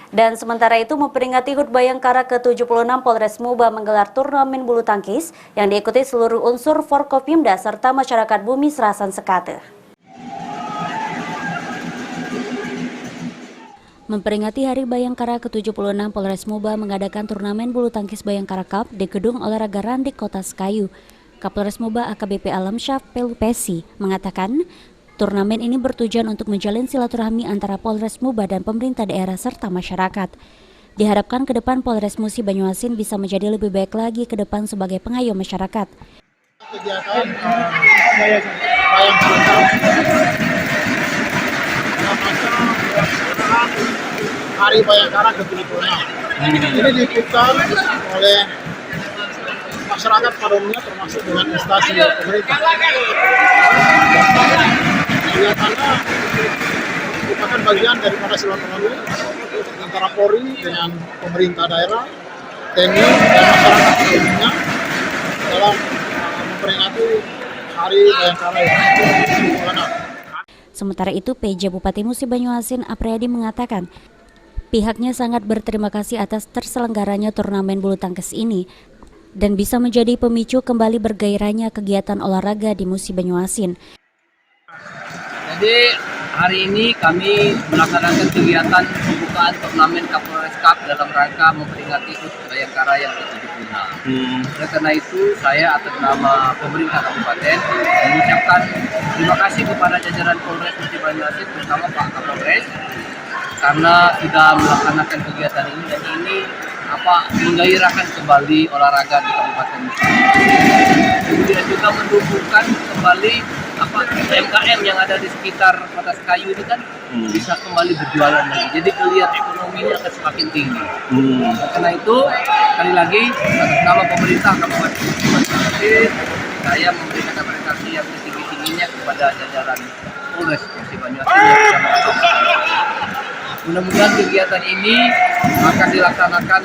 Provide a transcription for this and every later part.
Dan sementara itu memperingati HUT Bayangkara ke-76, Polres Muba menggelar turnamen bulu tangkis yang diikuti seluruh unsur Forkopimda serta masyarakat Bumi Serasan Sekate. Memperingati Hari Bayangkara ke-76, Polres Muba mengadakan turnamen bulu tangkis Bayangkara Cup di Gedung Olahraga Randik, Kota Sekayu. Kapolres Muba AKBP Alamsyah Pelupesi mengatakan, turnamen ini bertujuan untuk menjalin silaturahmi antara Polres Muba dan pemerintah daerah serta masyarakat. Diharapkan ke depan Polres Musi Banyuasin bisa menjadi lebih baik lagi ke depan sebagai pengayom masyarakat. Kegiatan Hari Bayangkara ke-76 ini diikutan oleh masyarakat pada umumnya, termasuk dengan instansi pemerintah. Kegiatannya merupakan bagian daripada silaturahmi antara Polri dengan pemerintah daerah, TNI, dan masyarakat pada umumnya dalam memperingati Hari Bayangkara yang ke-76. Sementara itu, PJ Bupati Musi Banyuasin Apriyadi mengatakan, pihaknya sangat berterima kasih atas terselenggaranya turnamen bulu tangkis ini dan bisa menjadi pemicu kembali bergairahnya kegiatan olahraga di Musi Banyuasin. Jadi hari ini kami melaksanakan kegiatan pembukaan turnamen Kapolres Cup dalam rangka memperingati HUT Bayangkara yang ke-76. Oleh karena itu, saya atas nama pemerintah kabupaten mengucapkan terima kasih kepada jajaran Polres Musi Banyuasin bersama Pak Kapolres karena sudah melaksanakan kegiatan ini, dan ini menggairahkan kembali olahraga di Kabupaten Musi. Kemudian juga menumbuhkan kembali UMKM yang ada di sekitar Kota Sekayu ini kan bisa kembali berjualan lagi. Jadi kelihatan ekonominya akan semakin tinggi. Karena itu sekali lagi atas nama pemerintah Kabupaten Musi, saya memberikan apresiasi yang setinggi-tingginya kepada jajaran Polres Musi Banyuasin. Mudah-mudahan kegiatan ini akan dilaksanakan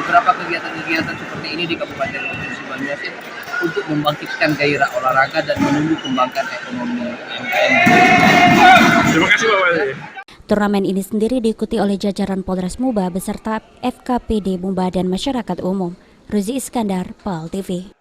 beberapa kegiatan-kegiatan seperti ini di Kabupaten Musi Banyuasin untuk membangkitkan gairah olahraga dan menumbuh kembangkan ekonomi UMKM. Terima kasih Bapak. Turnamen ini sendiri diikuti oleh jajaran Polres Muba beserta FKPD Muba dan masyarakat umum. Ruzi Iskandar, PAL TV.